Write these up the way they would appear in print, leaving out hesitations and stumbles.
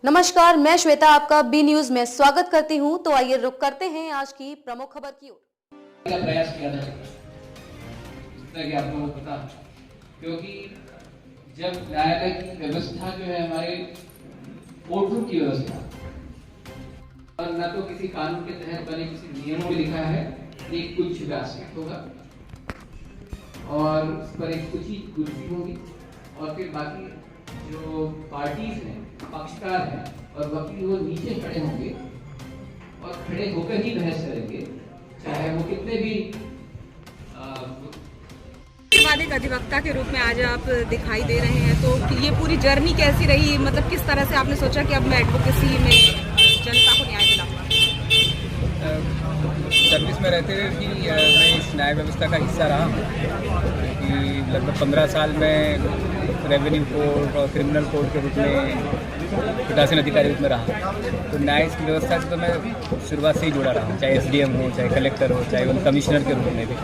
नमस्कार, मैं श्वेता आपका बी न्यूज में स्वागत करती हूं। तो आइए रुक करते हैं आज की प्रमुख खबर की ओर। प्रयास किया जा सकता है कि आपको पता, क्योंकि जब न्यायालय व्यवस्था जो है हमारे कोर्टरूम की व्यवस्था और न तो किसी कानून के तहत बने किसी नियमों में लिखा है कि कुछ व्याख्या होगा और उस पर एक कुछ ही कुर्सी होगी और फिर बाकी जो पार्टीज हैं, पक्षकार हैं और वकील वो नीचे खड़े होंगे और खड़े होकर ही बहस करेंगे, चाहे वो कितने भी बाद एक अधिवक्ता के रूप में आज आप दिखाई दे रहे हैं, तो ये पूरी जर्नी कैसी रही? मतलब किस तरह से आपने सोचा कि अब मैं एडवोकेसी में जनता को न्याय दिलाऊंगा? सर्विस में रहते हुए भी मैं इस न्याय व्यवस्था का हिस्सा रहा हूँ, क्योंकि लगभग 15 साल में रेवेन्यू कोर्ट और क्रिमिनल कोर्ट के रूप में प्रशासन अधिकारी रूप में रहा। तो न्याय व्यवस्था से तो मैं शुरुआत से ही जुड़ा रहा हूँ, चाहे एसडीएम हो, चाहे कलेक्टर हो, चाहे वन कमिश्नर के रूप में भी।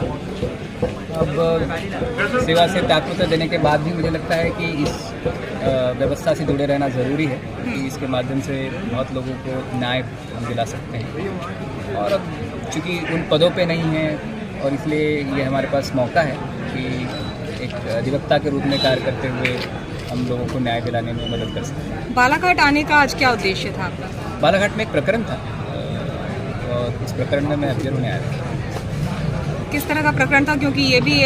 अब सेवा से त्यागपत्र देने के बाद भी मुझे लगता है कि इस व्यवस्था से जुड़े रहना ज़रूरी है, कि इसके माध्यम से बहुत लोगों को न्याय हम दिला सकते हैं। और अब चूँकि उन पदों पे नहीं हैं और इसलिए ये हमारे पास मौका है कि एक अधिवक्ता के रूप में कार्य करते हुए हम लोगों को न्याय दिलाने में मदद कर सकते हैं। बालाघाट आने का आज क्या उद्देश्य था आपका? बालाघाट में एक प्रकरण था और इस प्रकरण में मैं अभियर होने आया था। किस तरह का प्रकरण था, क्योंकि ये भी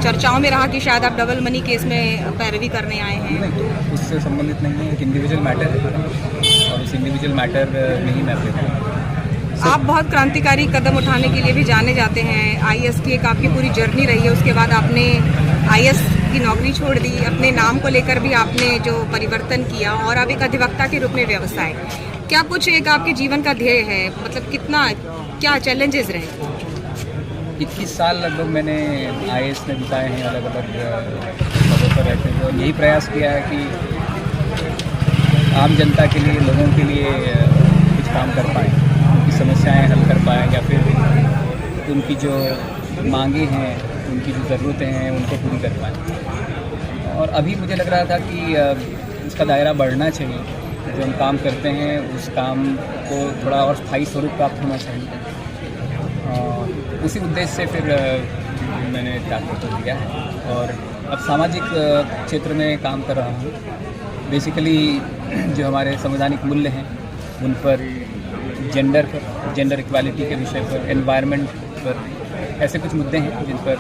चर्चाओं में रहा कि शायद आप डबल मनी केस में पैरवी करने आए हैं? नहीं, उससे संबंधित नहीं है, एक इंडिविजुअल मैटर है और उस इंडिविजुअल मैटर में ही मैं अपने आप बहुत क्रांतिकारी कदम उठाने के लिए भी जाने जाते हैं। आईएएस की एक आपकी पूरी जर्नी रही है, उसके बाद आपने आईएएस की नौकरी छोड़ दी, अपने नाम को लेकर भी आपने जो परिवर्तन किया और अब एक अधिवक्ता के रूप में व्यवसाय, क्या कुछ एक आपके जीवन का ध्येय है? मतलब क्या चैलेंजेस रहे? 21 साल लगभग मैंने आईएएस में बिताए हैं, अलग अलग पदों पर रहते हुए, और यही प्रयास किया है कि आम जनता के लिए, लोगों के लिए कुछ काम कर पाएँ, उनकी समस्याएं हल कर पाएँ, या फिर उनकी जो मांगे हैं, उनकी जो ज़रूरतें हैं उनको पूरी कर पाएँ। और अभी मुझे लग रहा था कि इसका दायरा बढ़ना चाहिए, जो हम काम करते हैं उस काम को थोड़ा और स्थायी स्वरूप प्राप्त होना चाहिए। उसी उद्देश्य से फिर मैंने त्यागपत्र दिया है और अब सामाजिक क्षेत्र में काम कर रहा हूँ। बेसिकली जो हमारे संवैधानिक मूल्य हैं उन पर, जेंडर इक्वालिटी के विषय पर, एनवायरनमेंट पर, ऐसे कुछ मुद्दे हैं जिन पर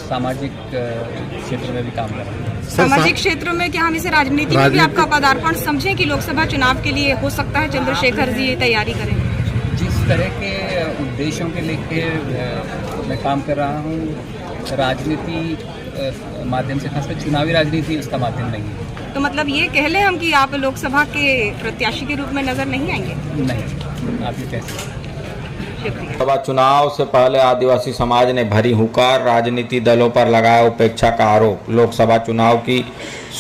सामाजिक क्षेत्र में भी काम कर रहे हैं। सामाजिक क्षेत्रों में क्या हम इसे राजनीति में भी आपका पदार्पण समझें कि लोकसभा चुनाव के लिए हो सकता है चंद्रशेखर जी तैयारी करें? जिस तरह के उद्देश्यों के लेके मैं काम कर रहा हूँ, राजनीति माध्यम से, खासकर चुनावी राजनीति उसका माध्यम नहीं है। तो मतलब ये कह लें हम कि आप लोकसभा के प्रत्याशी के रूप में नजर नहीं आएंगे? नहीं, आप ये कैसे? लोकसभा चुनाव से पहले आदिवासी समाज ने भरी हुंकार, राजनीतिक दलों पर लगाया उपेक्षा का आरोप। लोकसभा चुनाव की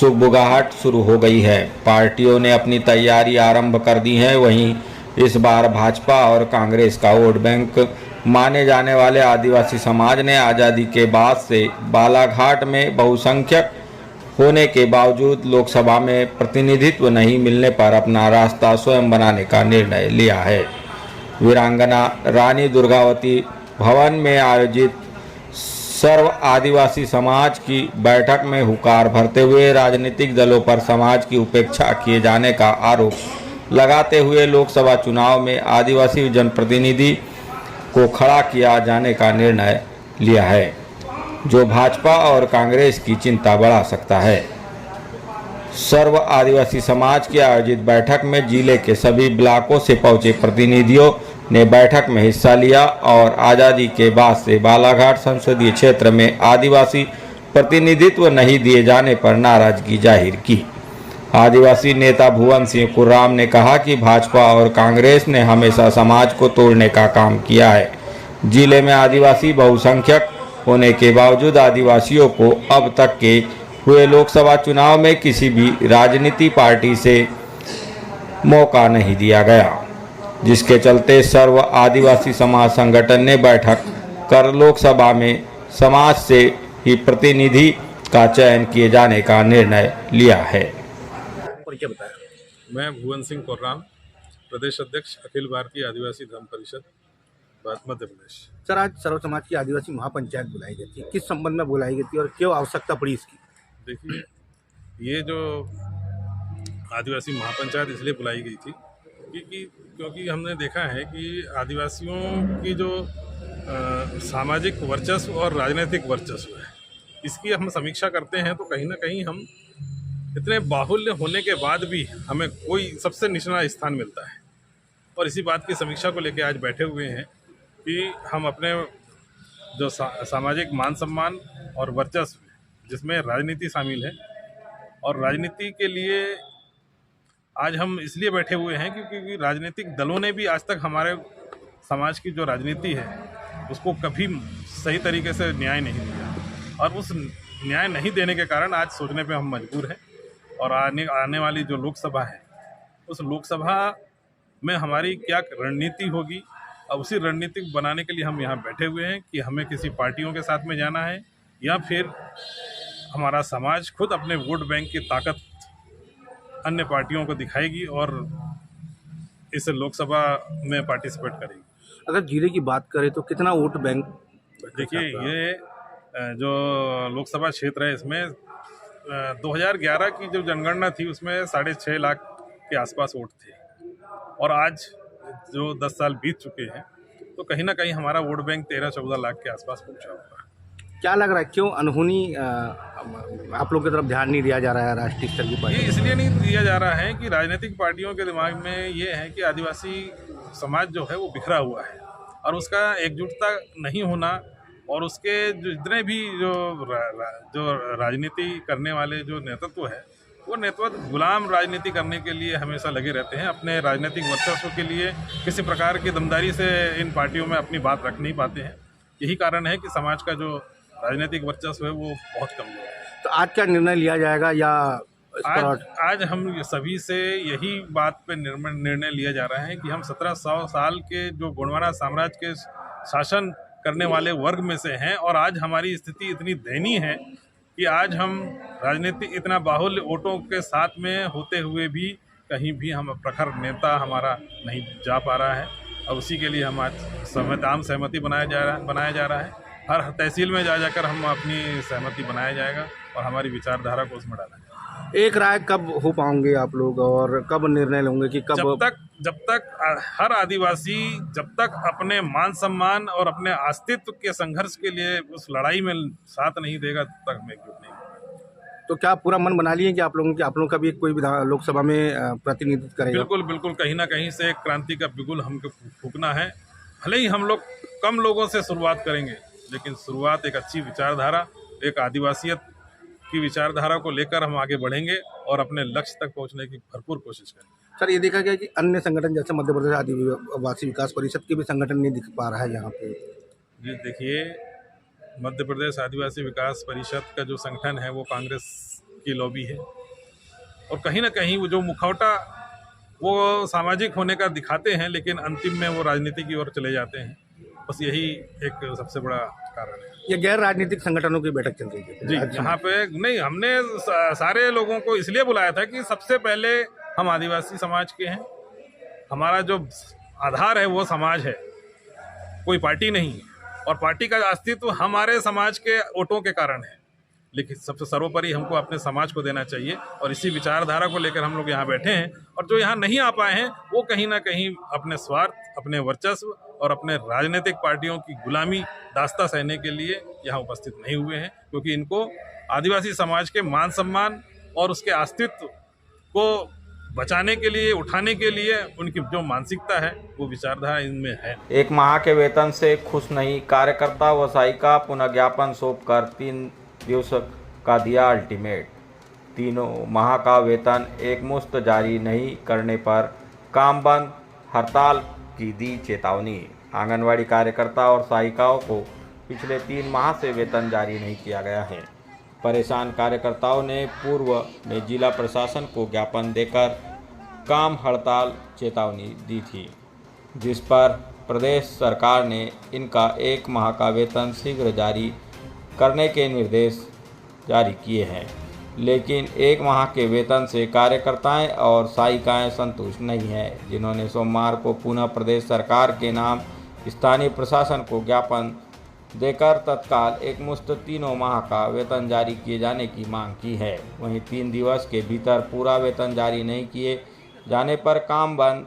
सुगबुगाहट शुरू हो गई है, पार्टियों ने अपनी तैयारी आरंभ कर दी है। वहीं इस बार भाजपा और कांग्रेस का वोट बैंक माने जाने वाले आदिवासी समाज ने आज़ादी के बाद से बालाघाट में बहुसंख्यक होने के बावजूद लोकसभा में प्रतिनिधित्व नहीं मिलने पर अपना रास्ता स्वयं बनाने का निर्णय लिया है। वीरांगना रानी दुर्गावती भवन में आयोजित सर्व आदिवासी समाज की बैठक में हुंकार भरते हुए राजनीतिक दलों पर समाज की उपेक्षा किए जाने का आरोप लगाते हुए लोकसभा चुनाव में आदिवासी जनप्रतिनिधि को खड़ा किया जाने का निर्णय लिया है, जो भाजपा और कांग्रेस की चिंता बढ़ा सकता है। सर्व आदिवासी समाज की आयोजित बैठक में जिले के सभी ब्लॉकों से पहुंचे प्रतिनिधियों ने बैठक में हिस्सा लिया और आज़ादी के बाद से बालाघाट संसदीय क्षेत्र में आदिवासी प्रतिनिधित्व नहीं दिए जाने पर नाराजगी जाहिर की। आदिवासी नेता भुवन सिंह कुर्राम ने कहा कि भाजपा और कांग्रेस ने हमेशा समाज को तोड़ने का काम किया है। जिले में आदिवासी बहुसंख्यक होने के बावजूद आदिवासियों को अब तक के हुए लोकसभा चुनाव में किसी भी राजनीतिक पार्टी से मौका नहीं दिया गया, जिसके चलते सर्व आदिवासी समाज संगठन ने बैठक कर लोकसभा में समाज से ही प्रतिनिधि का चयन किए जाने का निर्णय लिया है। मैं भुवन सिंह कोर्राम, प्रदेश अध्यक्ष अखिल भारतीय आदिवासी धर्म परिषद मध्य प्रदेश। सर, आज सर्व समाज की आदिवासी महापंचायत बुलाई गई थी, किस संबंध में बुलाई गई थी और क्यों आवश्यकता पड़ी इसकी? देखिए, ये जो आदिवासी महापंचायत इसलिए बुलाई गई थी क्योंकि हमने देखा है कि आदिवासियों की जो सामाजिक वर्चस्व और राजनीतिक वर्चस्व है, इसकी हम समीक्षा करते हैं तो कहीं ना कहीं हम इतने बाहुल्य होने के बाद भी हमें कोई सबसे निचला स्थान मिलता है। और इसी बात की समीक्षा को लेकर आज बैठे हुए हैं कि हम अपने जो सामाजिक मान सम्मान और वर्चस्व, जिसमें राजनीति शामिल है, और राजनीति के लिए आज हम इसलिए बैठे हुए हैं क्योंकि राजनीतिक दलों ने भी आज तक हमारे समाज की जो राजनीति है उसको कभी सही तरीके से न्याय नहीं दिया, और उस न्याय नहीं देने के कारण आज सोचने पे हम मजबूर हैं। और आने वाली जो लोकसभा है, उस लोकसभा में हमारी क्या रणनीति होगी, और उसी रणनीति बनाने के लिए हम यहाँ बैठे हुए हैं कि हमें किसी पार्टियों के साथ में जाना है या फिर हमारा समाज खुद अपने वोट बैंक की ताकत अन्य पार्टियों को दिखाएगी और इस लोकसभा में पार्टिसिपेट करेगी। अगर जिले की बात करें तो कितना वोट बैंक? देखिए, ये जो लोकसभा क्षेत्र है, इसमें 2011 की जो जनगणना थी उसमें 6.5 लाख के आसपास वोट थे, और आज जो 10 साल बीत चुके हैं तो कहीं ना कहीं हमारा वोट बैंक 13-14 लाख के आसपास पहुंचा होगा। क्या लग रहा है, क्यों अनहोनी आप लोग की तरफ ध्यान नहीं दिया जा रहा है राष्ट्रीय स्तर की पार्टी? ये इसलिए नहीं दिया जा रहा है कि राजनीतिक पार्टियों के दिमाग में ये है कि आदिवासी समाज जो है वो बिखरा हुआ है, और उसका एकजुटता नहीं होना, और उसके जो जितने भी जो राजनीति करने वाले जो नेतृत्व है, वो नेतृत्व गुलाम राजनीति करने के लिए हमेशा लगे रहते हैं। अपने राजनीतिक वर्चस्व के लिए किसी प्रकार की दमदारी से इन पार्टियों में अपनी बात रख नहीं पाते हैं। यही कारण है कि समाज का जो राजनीतिक वर्चस्व है वो बहुत कमजोर है। तो आज क्या निर्णय लिया जाएगा, या आज हम सभी से यही बात पे निर्णय लिया जा रहा है कि हम 1700 साल के जो गोंडवाना साम्राज्य के शासन करने वाले वर्ग में से हैं, और आज हमारी स्थिति इतनी दयनीय है कि आज हम राजनीति इतना बाहुल्य वोटों के साथ में होते हुए भी कहीं भी हम प्रखर नेता हमारा नहीं जा पा रहा है, और उसी के लिए हम आज आम सहमति बनाया जा रहा है। हर तहसील में जाकर हम अपनी सहमति बनाया जाएगा और हमारी विचारधारा को उसमें डाला जाएगा। एक राय कब हो पाओगे आप लोग, और कब निर्णय लेंगे कि कब? जब तक हर आदिवासी जब तक अपने मान सम्मान और अपने अस्तित्व के संघर्ष के लिए उस लड़ाई में साथ नहीं देगा, तब तक हम एकजुट नहीं होंगे। तो क्या पूरा मन बना लिए कि आप लोगों का भी कोई लोकसभा में प्रतिनिधित्व करेगा? बिल्कुल कहीं ना कहीं से क्रांति का बिगुल हमको फूंकना है। भले ही हम लोग कम लोगों से शुरुआत करेंगे, लेकिन शुरुआत एक अच्छी विचारधारा, एक आदिवासियत की विचारधारा को लेकर हम आगे बढ़ेंगे और अपने लक्ष्य तक पहुंचने की भरपूर कोशिश करेंगे। सर, ये देखा गया कि अन्य संगठन जैसे मध्य प्रदेश आदिवासी विकास परिषद के भी संगठन नहीं दिख पा रहा है यहाँ पे। जी देखिए, मध्य प्रदेश आदिवासी विकास परिषद का जो संगठन है वो कांग्रेस की लॉबी है, और कहीं ना कहीं वो जो मुखौटा वो सामाजिक होने का दिखाते हैं, लेकिन अंतिम में वो राजनीति की ओर चले जाते हैं। बस यही एक सबसे बड़ा कारण है। ये गैर राजनीतिक संगठनों की बैठक चल रही है जी, यहाँ पे नहीं, हमने सारे लोगों को इसलिए बुलाया था कि सबसे पहले हम आदिवासी समाज के हैं, हमारा जो आधार है वो समाज है, कोई पार्टी नहीं, और पार्टी का अस्तित्व हमारे समाज के वोटों के कारण है, लेकिन सबसे सर्वोपरि हमको अपने समाज को देना चाहिए, और इसी विचारधारा को लेकर हम लोग यहाँ बैठे हैं। और जो यहाँ नहीं आ पाए हैं वो कहीं ना कहीं अपने स्वार्थ, अपने वर्चस्व और अपने राजनीतिक पार्टियों की गुलामी दास्ता सहने के लिए यहाँ उपस्थित नहीं हुए हैं, क्योंकि इनको आदिवासी समाज के मान सम्मान और उसके अस्तित्व को बचाने के लिए, उठाने के लिए उनकी जो मानसिकता है वो विचारधारा इनमें है। 1 माह के वेतन से खुश नहीं, कार्यकर्ता व सहायिका पुनः ज्ञापन सौंपकर 3 दिवस का दिया अल्टीमेट। 3 माह का वेतन एकमुश्त जारी नहीं करने पर काम बंद, हड़ताल की दी चेतावनी। आंगनवाड़ी कार्यकर्ता और सहायिकाओं को पिछले 3 माह से वेतन जारी नहीं किया गया है। परेशान कार्यकर्ताओं ने पूर्व में जिला प्रशासन को ज्ञापन देकर काम हड़ताल चेतावनी दी थी, जिस पर प्रदेश सरकार ने इनका 1 माह का वेतन शीघ्र जारी करने के निर्देश जारी किए हैं। लेकिन 1 माह के वेतन से कार्यकर्ताएं और सहायिकाएं संतुष्ट नहीं है, जिन्होंने सोमवार को पुनः प्रदेश सरकार के नाम स्थानीय प्रशासन को ज्ञापन देकर तत्काल एक मुश्त 3 माह का वेतन जारी किए जाने की मांग की है। वहीं 3 दिवस के भीतर पूरा वेतन जारी नहीं किए जाने पर काम बंद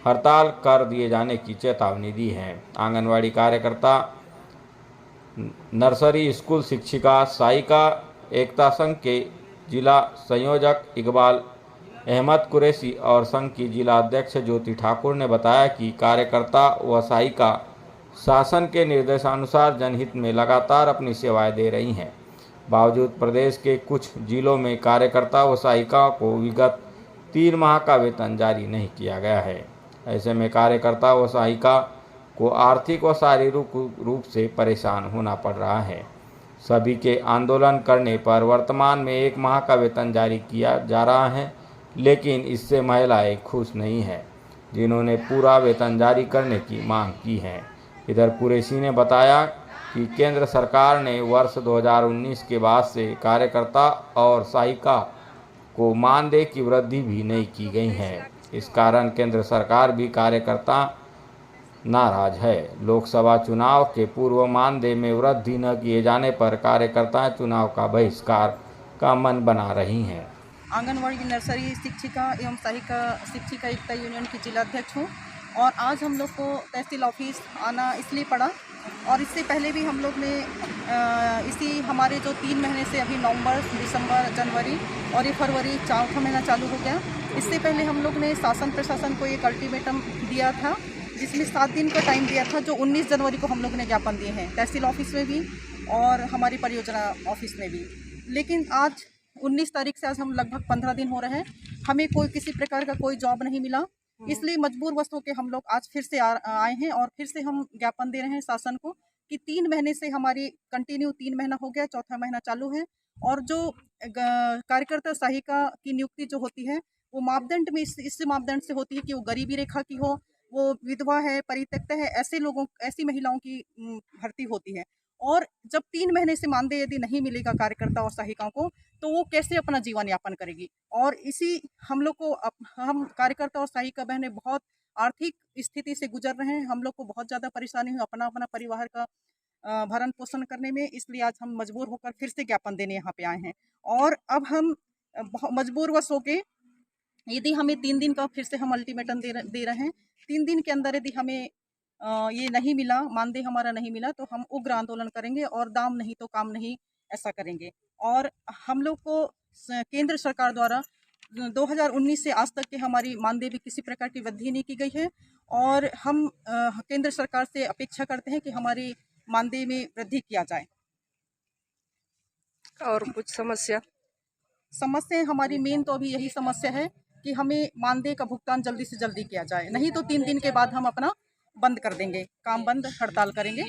हड़ताल कर दिए जाने की चेतावनी दी है। आंगनवाड़ी कार्यकर्ता, नर्सरी स्कूल शिक्षिका, सहायिका एकता संघ के जिला संयोजक इकबाल अहमद कुरैशी और संघ की जिला अध्यक्ष ज्योति ठाकुर ने बताया कि कार्यकर्ता व सहायिका शासन के निर्देशानुसार जनहित में लगातार अपनी सेवाएं दे रही हैं। बावजूद प्रदेश के कुछ जिलों में कार्यकर्ता व सहायिकाओं को विगत 3 माह का वेतन जारी नहीं किया गया है। ऐसे में कार्यकर्ता व सहायिका को आर्थिक व शारीरिक रूप से परेशान होना पड़ रहा है। सभी के आंदोलन करने पर वर्तमान में 1 माह का वेतन जारी किया जा रहा है, लेकिन इससे महिलाएं खुश नहीं हैं, जिन्होंने पूरा वेतन जारी करने की मांग की है। इधर कुरैशी ने बताया कि केंद्र सरकार ने वर्ष 2019 के बाद से कार्यकर्ता और सहायिका को मानदेय की वृद्धि भी नहीं की गई है। इस कारण केंद्र सरकार भी कार्यकर्ता नाराज है। लोकसभा चुनाव के पूर्व मानदेय में वृद्धि न किए जाने पर कार्यकर्ता चुनाव का बहिष्कार का मन बना रही हैं। आंगनवाड़ी नर्सरी शिक्षिका एवं सहायिका शिक्षिका एकता यूनियन की जिला अध्यक्ष हूँ और आज हम लोग को तहसील ऑफिस आना इसलिए पड़ा और इससे पहले भी हम लोग ने इसी हमारे जो 3 महीने से अभी नवंबर, दिसंबर, जनवरी और ये फरवरी 4वां महीना चालू हो गया। इससे पहले हम लोग ने शासन प्रशासन को एक अल्टीमेटम दिया था, जिसमें 7 दिन का टाइम दिया था, जो 19 जनवरी को हम लोग ने ज्ञापन दिए हैं तहसील ऑफिस में भी और हमारी परियोजना ऑफिस में भी। लेकिन आज 19 तारीख से आज हम लगभग 15 दिन हो रहे हैं, हमें कोई किसी प्रकार का कोई जॉब नहीं मिला। इसलिए मजबूर वश होकर हम लोग आज फिर से आए हैं और फिर से हम ज्ञापन दे रहे हैं शासन को कि 3 महीने से हमारी कंटिन्यू 3 महीना हो गया, 4था महीना चालू है और जो कार्यकर्ता सहायिका की नियुक्ति जो होती है वो मापदंड में इस मापदंड से होती है कि वो गरीबी रेखा की हो, वो विधवा है, परित्यक्त है, ऐसी महिलाओं की भर्ती होती है। और जब 3 महीने से मानदेय यदि नहीं मिलेगा कार्यकर्ता और सहायिकाओं को तो वो कैसे अपना जीवन यापन करेगी। और इसी हम लोग को हम कार्यकर्ता और सहायिका बहनें बहुत आर्थिक स्थिति से गुजर रहे हैं, हम लोग को बहुत ज़्यादा परेशानी हुई अपना परिवार का भरण पोषण करने में। इसलिए आज हम मजबूर होकर फिर से ज्ञापन देने यहाँ पे आए हैं और अब हम मजबूरवश होके यदि हमें 3 दिन का फिर से हम अल्टीमेटम दे रहे हैं, 3 दिन के अंदर यदि हमें ये नहीं मिला, मानदेय हमारा नहीं मिला तो हम उग्र आंदोलन करेंगे और दाम नहीं तो काम नहीं ऐसा करेंगे। और हम लोग को केंद्र सरकार द्वारा 2019 से आज तक के हमारी मानदेय में किसी प्रकार की वृद्धि नहीं की गई है और हम केंद्र सरकार से अपेक्षा करते हैं कि हमारी मानदेय में वृद्धि किया जाए। और कुछ समस्या हमारी मेन तो अभी यही समस्या है कि हमें मानदेय का भुगतान जल्दी से जल्दी किया जाए, नहीं तो 3 दिन के बाद हम अपना बंद कर देंगे, काम बंद, हड़ताल करेंगे।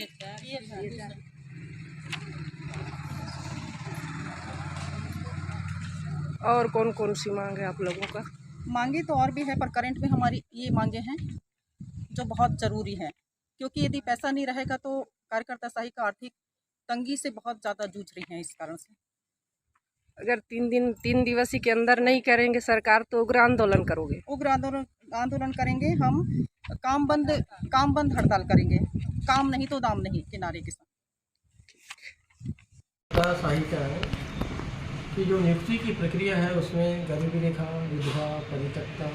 और कौन कौन सी मांग है आप लोगों का? मांगे तो और भी है पर करंट में हमारी ये मांगे हैं जो बहुत ज़रूरी है, क्योंकि यदि पैसा नहीं रहेगा तो कार्यकर्ता सहायिका आर्थिक तंगी से बहुत ज़्यादा जूझ रही हैं। इस कारण से अगर 3 दिवसीय के अंदर नहीं करेंगे सरकार तो उग्र आंदोलन करोगे? उग्र आंदोलन करेंगे हम, काम बंद हड़ताल करेंगे, काम नहीं तो दाम नहीं के नारे के साथ। सहायिका है कि जो नियुक्ति की प्रक्रिया है उसमें गरीबी रेखा, विधवा, परित्यक्ता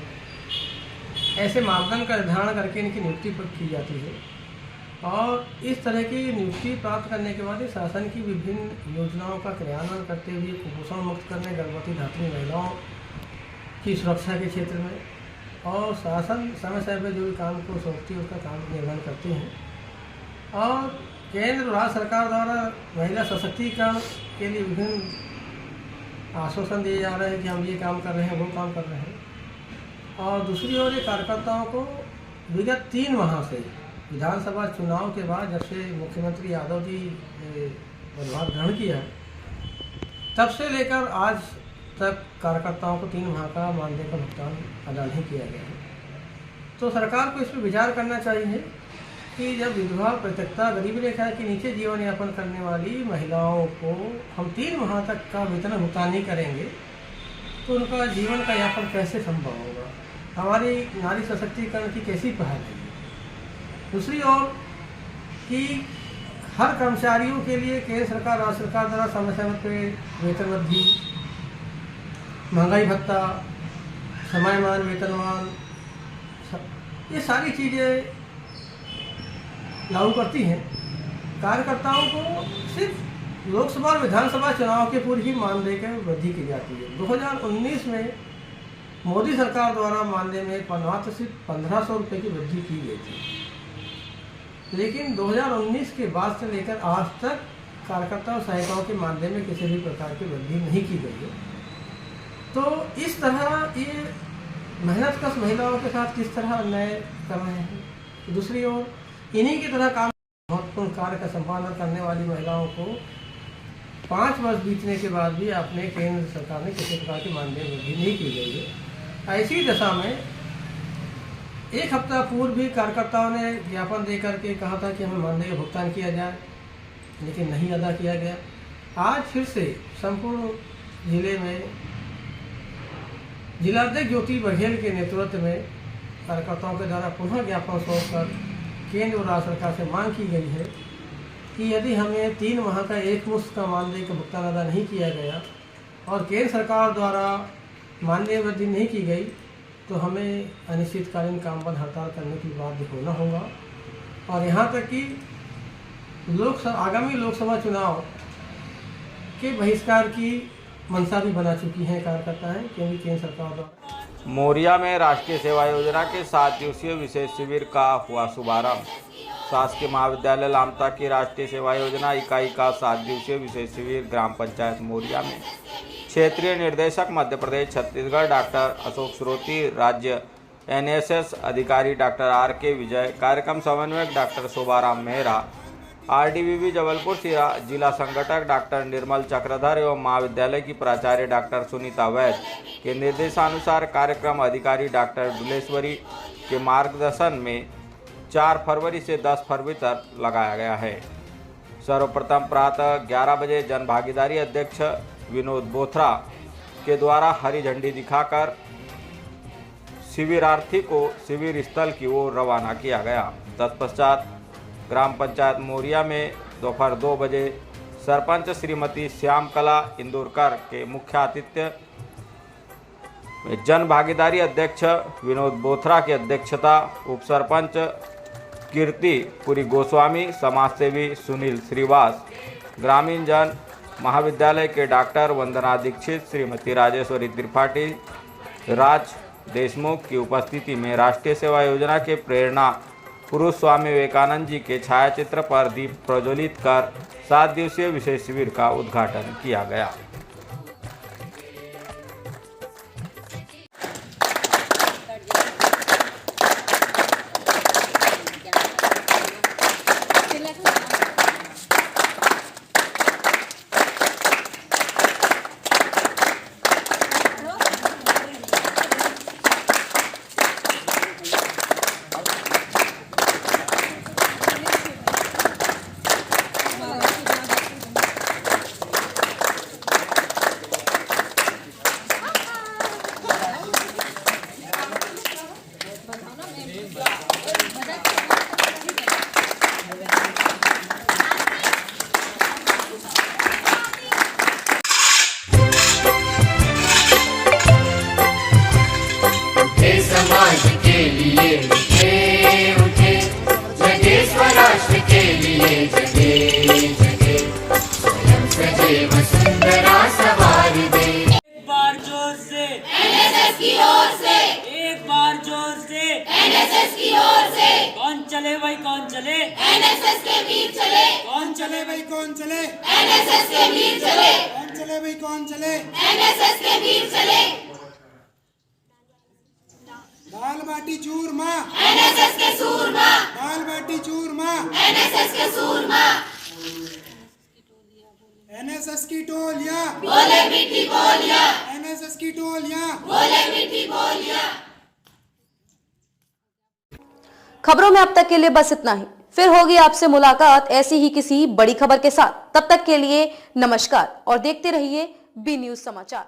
ऐसे मापदंड का निर्धारण करके इनकी नियुक्ति की जाती है और इस तरह की नियुक्ति प्राप्त करने के बाद शासन की विभिन्न योजनाओं का क्रियान्वयन करते हुए कुपोषण मुक्त करने, गर्भवती धात्री महिलाओं की सुरक्षा के क्षेत्र में और शासन समय समय पर जो भी काम को सौंपती है उसका काम निर्वहन करते हैं। और केंद्र और राज्य सरकार द्वारा महिला सशक्तिकरण के लिए विभिन्न आश्वासन दिए जा रहे हैं कि हम ये काम कर रहे हैं, वो काम कर रहे हैं। और दूसरी ओर ये कार्यकर्ताओं को विगत 3 माह से विधानसभा चुनाव के बाद जब से मुख्यमंत्री यादव जी पदभार ग्रहण किया तब से लेकर आज तक कार्यकर्ताओं को 3 माह का मानदेय का भुगतान अदा नहीं किया गया है। तो सरकार को इस पर विचार करना चाहिए कि जब विधवा परित्यक्ता गरीबी रेखा के नीचे जीवन यापन करने वाली महिलाओं को हम 3 माह तक का वेतन भुगतान नहीं करेंगे तो उनका जीवन का यापन कैसे संभव होगा, हमारी नारी सशक्तिकरण की कैसी पहल है। दूसरी ओर कि हर कर्मचारियों के लिए केंद्र सरकार राज्य सरकार द्वारा समय समय पर वेतन वृद्धि, महंगाई भत्ता, समयमान वेतनमान, ये सारी चीज़ें लागू करती हैं। कार्यकर्ताओं को सिर्फ लोकसभा और विधानसभा चुनाव के पूर्व ही मानदेय की वृद्धि की जाती है। 2019 में मोदी सरकार द्वारा मानदेय में मात्र सिर्फ 1500 रुपये की वृद्धि की गई थी, लेकिन 2019 के बाद से लेकर आज तक कार्यकर्ता और सहायिकाओं के मानदेय में किसी भी प्रकार की वृद्धि नहीं की गई है। तो इस तरह ये मेहनतकश महिलाओं के साथ किस तरह अन्याय कर रहे हैं। दूसरी ओर इन्हीं की तरह काम महत्वपूर्ण कार्य का संपादन करने वाली महिलाओं को 5 वर्ष बीतने के बाद भी अपने केंद्र सरकार ने किसी प्रकार की मानदेय वृद्धि नहीं की गई है। ऐसी दशा में 1 हफ्ता पूर्व भी कार्यकर्ताओं ने ज्ञापन दे करके कहा था कि हमें मानदेय का भुगतान किया जाए, लेकिन नहीं अदा किया गया। आज फिर से संपूर्ण जिले में जिलाध्यक्ष ज्योति बघेल के नेतृत्व में कार्यकर्ताओं के द्वारा पुनः ज्ञापन सौंपकर केंद्र और राज्य सरकार से मांग की गई है कि यदि हमें 3 माह का एक मुश्त का मानदेय का भुगतान अदा नहीं किया गया और केंद्र सरकार द्वारा मानदेय वृद्धि नहीं की गई तो हमें अनिश्चितकालीन काम बंद हड़ताल करने की बाध्य होना होगा। और यहाँ तक कि आगामी लोकसभा चुनाव के बहिष्कार की मंशा भी बना चुकी है कार्यकर्ता है, क्योंकि केंद्र सरकार द्वारा मोरिया में राष्ट्रीय सेवा योजना के 7 दिवसीय विशेष शिविर का हुआ शुभारंभ। शासकीय महाविद्यालय लामता की राष्ट्रीय सेवा योजना इकाई का 7 दिवसीय विशेष शिविर ग्राम पंचायत मोरिया में क्षेत्रीय निर्देशक मध्य प्रदेश छत्तीसगढ़ डॉक्टर अशोक श्रोती, राज्य एनएसएस अधिकारी डॉक्टर आर.के. विजय, कार्यक्रम समन्वयक डॉक्टर शोभाराम मेहरा, आरडीवीबी जबलपुर जिला संगठक डॉक्टर निर्मल चक्रधर एवं महाविद्यालय की प्राचार्य डॉक्टर सुनीता वैद के निर्देशानुसार कार्यक्रम अधिकारी डॉक्टर डुलेश्वरी के मार्गदर्शन में 4 फरवरी से 10 फरवरी तक लगाया गया है। सर्वप्रथम प्रातः 11 बजे जन भागीदारी अध्यक्ष विनोद बोथरा के द्वारा हरी झंडी दिखाकर शिविरार्थी को शिविर स्थल की ओर रवाना किया गया। तत्पश्चात ग्राम पंचायत मोरिया में दोपहर 2 बजे सरपंच श्रीमती श्यामकला इंदौरकर के मुख्य आतिथ्य में जन भागीदारी अध्यक्ष विनोद बोथरा की अध्यक्षता, उप सरपंच कीर्ति पुरी गोस्वामी, समाजसेवी सुनील श्रीवास, ग्रामीण जन महाविद्यालय के डॉक्टर वंदना दीक्षित, श्रीमती राजेश्वरी त्रिपाठी, राज देशमुख की उपस्थिति में राष्ट्रीय सेवा योजना के प्रेरणा पुरुष स्वामी विवेकानंद जी के छायाचित्र पर दीप प्रज्वलित कर 7 दिवसीय विशेष शिविर का उद्घाटन किया गया। चले भाई कौन चले? एनएसएस के वीर चले। कौन चले भाई कौन चले? एनएसएस के वीर चले। कौन चले भाई कौन चले? एनएसएस के वीर चले। दाल बाटी चूरमा एनएसएस के सूरमा। दाल बाटी चूरमा एनएसएस के सूरमा। एनएसएस की टोलियां बोले मीठी बोलियां। एनएसएस की टोलियां बोले मीठी बोलियां। खबरों में अब तक के लिए बस इतना ही। फिर होगी आपसे मुलाकात ऐसी ही किसी बड़ी खबर के साथ। तब तक के लिए नमस्कार और देखते रहिए बी न्यूज समाचार।